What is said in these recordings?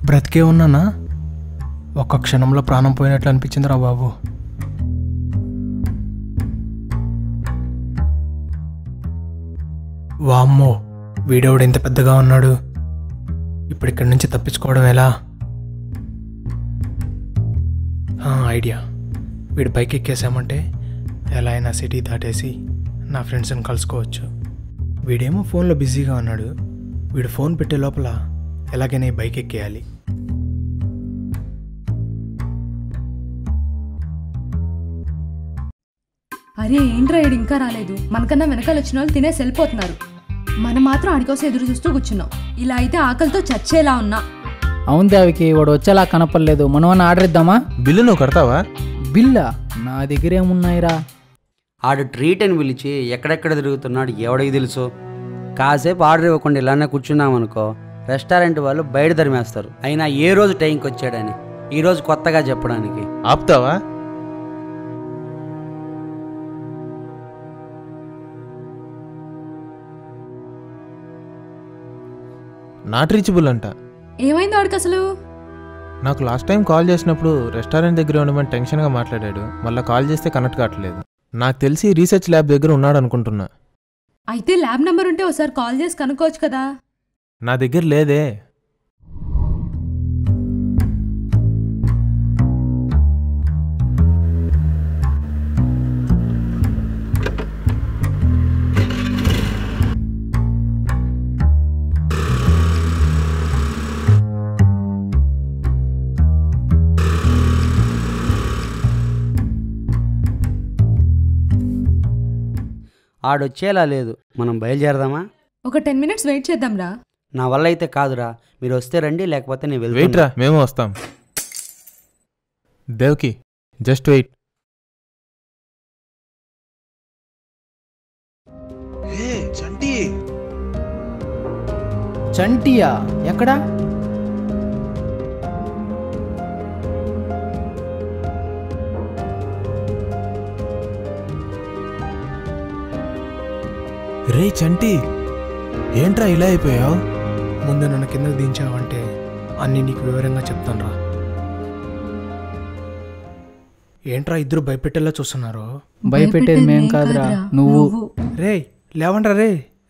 బ్రతికే ఉన్నానా? ఒక్క క్షణంలో ప్రాణం పోయినట్లు అనిపించిందిరా బాబు. వామ్మో, వీడెవడు ఇంత పెద్దగా ఉన్నాడు. ఇప్పుడు ఇక్కడి నుంచి తప్పించుకోవడం ఎలా? ఐడియా, వీడు బైక్ ఎక్కేసామంటే ఎలా అయినా సిటీ దాటేసి నా ఫ్రెండ్స్ని కలుసుకోవచ్చు. వీడేమో ఫోన్లో బిజీగా ఉన్నాడు. వీడు ఫోన్ పెట్టే లోపల ఎలాగైనా బైక్ ఎక్కేయాలి. అరే ఏంట్రా ఈడు ఇంకా రాలేదు? మనకన్నా వెనకాల వచ్చిన వాళ్ళు తినేసి వెళ్ళిపోతున్నారు. మనం మాత్రం ఆడికోసం ఎదురు చూస్తూ కూర్చున్నాం. ఇలా అయితే ఆకలితో చచ్చేలా ఉన్నా. అవును దేవికి, వాడు వచ్చేలా కనపడలేదు. మనం ఆర్డర్ ఇద్దామా? బిల్లు నువ్వు కడతావా? బిల్లా? నా దగ్గర ఏమున్నాయిరా? ఆడు ట్రీట్ అని పిలిచి ఎక్కడెక్కడ తిరుగుతున్నాడు ఎవడికి తెలుసు. కాసేపు ఆర్డర్ ఇవ్వకుండా ఇలానే కూర్చున్నామనుకో, రెస్టారెంట్ వాళ్ళు బయట తరిమేస్తారు. అయినా ఏ రోజు టైంకి వచ్చాడని ఈరోజు కొత్తగా చెప్పడానికి. ఆపుతావా? నాట్ రీచబుల్ అంట. ఏమైంది వాడికి అసలు? నాకు లాస్ట్ టైం కాల్ చేసినప్పుడు రెస్టారెంట్ దగ్గర ఉండమని టెన్షన్గా మాట్లాడాడు. మళ్ళీ కాల్ చేస్తే కనెక్ట్ కావట్లేదు. నాకు తెలిసి రీసెర్చ్ ల్యాబ్ దగ్గర ఉన్నాడు అనుకుంటున్నా. అయితే ల్యాబ్ నెంబర్ ఉంటే ఒకసారి కాల్ చేసి కనుక్కోవచ్చు కదా. నా దగ్గర లేదే. ఆడొచ్చేలా లేదు. మనం బయలుదేరదామా? ఒక 10 minutes వెయిట్ చేద్దాం రా. నా వల్ల అయితే కాదురా. మీరు వస్తే రండి, లేకపోతే నేను వెయిట్ వెళ్తా. రా, మేము వస్తాం. దేవ్కి జస్ట్ వెయిట్. చంటియా? ఎక్కడా? రే చంటి, ఏంట్రా ఇలా అయిపోయావు? ముందు నన్ను కిందకు దించావంటే అన్నీ నీకు వివరంగా చెప్తాను రా. ఏంట్రా ఇద్దరు భయపెట్టేలా చూస్తున్నారు? భయపెట్టేది మేం కాదురా, నువ్వు. రే లేవండ్రా,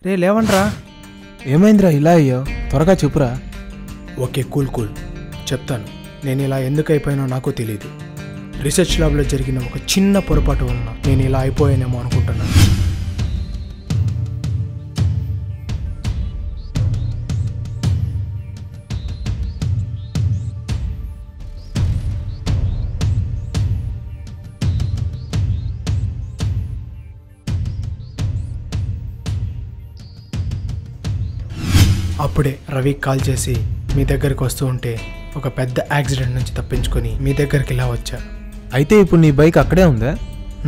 రే లేవండ్రా. ఏమైందిరా ఇలా అయ్యావు? త్వరగా చెప్పురా. ఓకే కూల్ చెప్తాను. నేను ఇలా ఎందుకు అయిపోయానో నాకు తెలియదు. రీసెర్చ్ ల్యాబ్లో జరిగిన ఒక చిన్న పొరపాటు వలన నేను ఇలా అయిపోయానేమో అనుకుంటున్నాను. అప్పుడే రవికి కాల్ చేసి మీ దగ్గరికి వస్తూ ఉంటే ఒక పెద్ద యాక్సిడెంట్ నుంచి తప్పించుకొని మీ దగ్గరికి ఇలా వచ్చా. అయితే ఇప్పుడు నీ బైక్ అక్కడే ఉందా?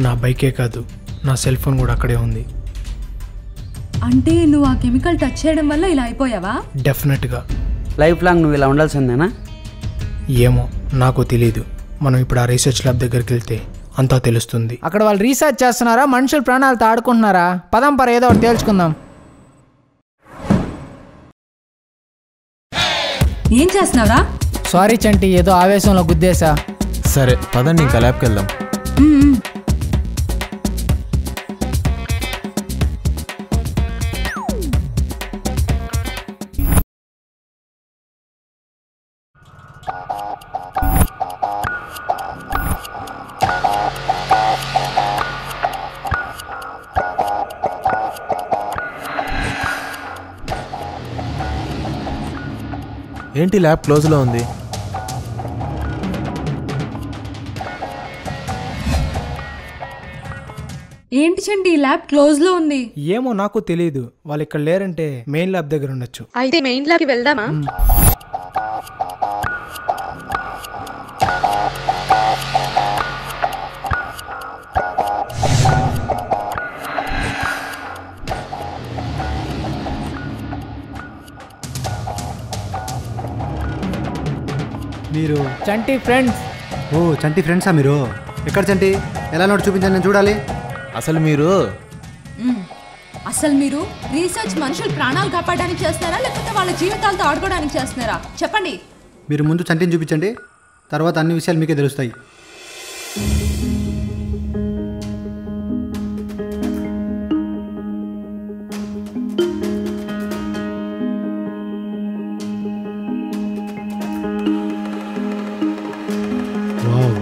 నా బైకే కాదు, నా సెల్ ఫోన్ కూడా అక్కడే ఉంది. అంటే నువ్వు ఆ కెమికల్ టచ్ చేయడం వల్ల ఇలా అయిపోయావా? డెఫినెట్గా. లైఫ్ లాంగ్ నువ్వు ఇలా ఉండాల్సిందేనా? ఏమో నాకు తెలీదు. మనం ఇప్పుడు ఆ రీసెర్చ్ ల్యాబ్ దగ్గరికి వెళ్తే అంతా తెలుస్తుంది. అక్కడ వాళ్ళు రీసెర్చ్ చేస్తున్నారా, మనుషుల ప్రాణాలతో ఆడుకుంటున్నారా? పదం పర ఏదో ఒకటి తేల్చుకుందాం. ఏం చేస్తున్నావురా? సారీ చంటి, ఏదో ఆవేశంలో గుద్దేశా. సరే పదండి, ఇంకా ల్యాబ్కి వెళ్దాం. ఏంటి ల్యాబ్ క్లోజ్లో ఉంది? ఏంటి చంటి, ల్యాబ్ క్లోజ్ లో ఉంది? ఏమో నాకు తెలియదు. వాళ్ళు ఇక్కడ లేరంటే మెయిన్ ల్యాబ్ దగ్గర ఉండొచ్చు. అయితే మెయిన్ ల్యాబ్కి వెళ్దామా? మీరు చంటి ఫ్రెండ్స్? ఓ చంటి ఫ్రెండ్సా మీరు? ఎక్కడ చంటి? ఎలా నోటి చూపించండి, నేను చూడాలి. అసలు మీరు రీసెర్చ్ మనుషుల ప్రాణాలు కాపాడడానికి చేస్తున్నారా, లేకపోతే వాళ్ళ జీవితాలతో ఆడుకోవడానికి చేస్తున్నారా? చెప్పండి. మీరు ముందు చంటిని చూపించండి, తర్వాత అన్ని విషయాలు మీకే తెలుస్తాయి. వావ్,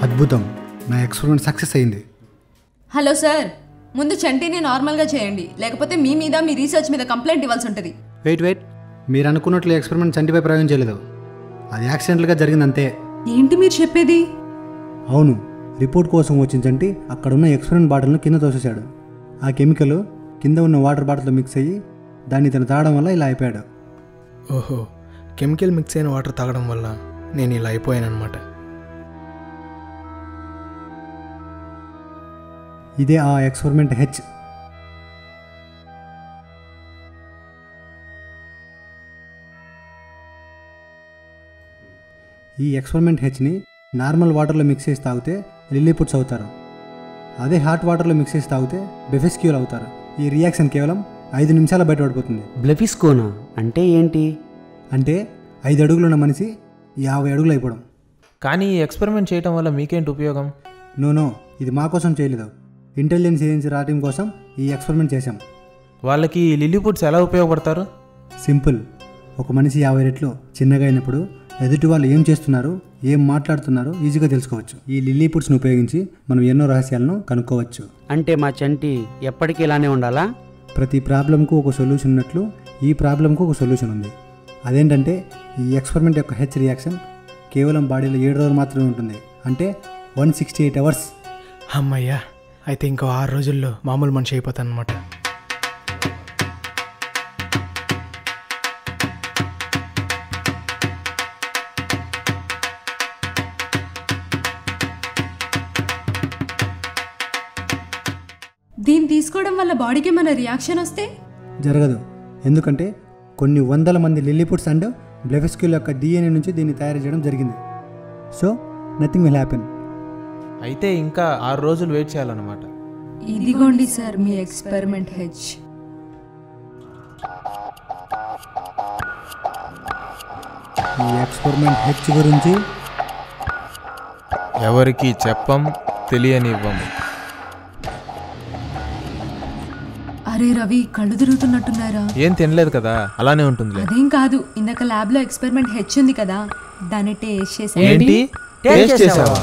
అద్భుతం. నా ఎక్స్పెరిమెంట్ సక్సెస్ అయింది. హలో సార్, ముందు చంటిని నార్మల్గా చేయండి, లేకపోతే మీ మీద మీ రీసెర్చ్ మీద కంప్లైంట్ ఇవ్వాల్సి ఉంటుంది. వెయిట్, మీరు అనుకున్నట్లు ఎక్స్పెరిమెంట్ చంటిపై ప్రయోగం చేయలేదు. అది యాక్సిడెంటల్గా జరిగిందంతే. ఏంటి మీరు చెప్పేది? అవును, రిపోర్ట్ కోసం వచ్చిన చంటి అక్కడ ఉన్న ఎక్స్పెరిమెంట్ బాటిల్ను కింద తోసేశాడు. ఆ కెమికల్ కింద ఉన్న వాటర్ బాటిల్తో మిక్స్ అయ్యి దాన్ని తను తాగడం వల్ల ఇలా అయిపోయాడు. ఓహో, కెమికల్ మిక్స్ అయిన వాటర్ తాగడం వల్ల నేను ఇలా అయిపోయానమాట. ఇదే ఆ ఎక్స్పెరిమెంట్ హెచ్. ఈ ఎక్స్పెరిమెంట్ హెచ్ని నార్మల్ వాటర్లో మిక్స్ చేసి తాగితే లిల్లీపుట్స్ అవుతారు. అదే హాట్ వాటర్లో మిక్స్ చేసి తాగితే బెఫెస్క్యూల్ అవుతారు. ఈ రియాక్షన్ కేవలం 5 నిమిషాల బయటపడిపోతుంది. బ్లెఫిస్కోనా అంటే ఏంటి? అంటే 5 అడుగులున్న మనిషి 50 అడుగులు అయిపోవడం. కానీ ఈ ఎక్స్పెరిమెంట్ చేయడం వల్ల మీకేంటి ఉపయోగం? నో, ఇది మా కోసం చేయలేదు. ఇంటెలిజెన్స్ ఏజెన్సీ రావడం కోసం ఈ ఎక్స్పెరిమెంట్ చేశాం. వాళ్ళకి లిల్లీపుట్స్ ఎలా ఉపయోగపడతారు? సింపుల్. ఒక మనిషి 50 రెట్లు చిన్నగా అయినప్పుడు ఎదుటి వాళ్ళు ఏం చేస్తున్నారు, ఏం మాట్లాడుతున్నారో ఈజీగా తెలుసుకోవచ్చు. ఈ లిల్లీపుట్స్ని ఉపయోగించి మనం ఎన్నో రహస్యాలను కనుక్కోవచ్చు. అంటే మా చంటి ఎప్పటికీ ఇలానే ఉండాలా? ప్రతి ప్రాబ్లంకు ఒక సొల్యూషన్ ఉన్నట్లు ఈ ప్రాబ్లంకు ఒక సొల్యూషన్ ఉంది. అదేంటంటే ఈ ఎక్స్పెరిమెంట్ యొక్క హెచ్ రియాక్షన్ కేవలం బాడీలో 7 రోజులు మాత్రమే ఉంటుంది. అంటే 168 అవర్స్. అమ్మయ్యా, అయితే ఇంకో 6 రోజుల్లో మామూలు మనిషి అయిపోతాను అనమాట. దీన్ని తీసుకోవడం వల్ల బాడీకి మన రియాక్షన్ వస్తే జరగదు. ఎందుకంటే కొన్ని వందల మంది లిల్లీపుట్స్ అండ్ బ్లెఫెస్క్యూల్ యొక్క DNA నుంచి దీన్ని తయారు చేయడం జరిగింది. So nothing will happen. అయితే ఇంకా 6 రోజులు వెయిట్ చేయాలన్నమాట. ఇదిగోండి సార్ మీ ఎక్స్పెరిమెంట్ హెచ్. ఈ ఎక్స్పెరిమెంట్ హెచ్ గురించి ఎవరికి చెప్పం, తెలియనివ్వం. అరే రవి, కళ్ళు తిరుగుతున్నట్టున్నారా? ఏం తినలేదు కదా, అలానే ఉంటుంది. అదేం కాదు, ఇందాక ల్యాబ్ లో ఎక్స్పెరిమెంట్ హెచ్ ఉంది కదా, దాన్ని టేస్ట్ చేసి ఏంటి టేస్ట్ చేసావా?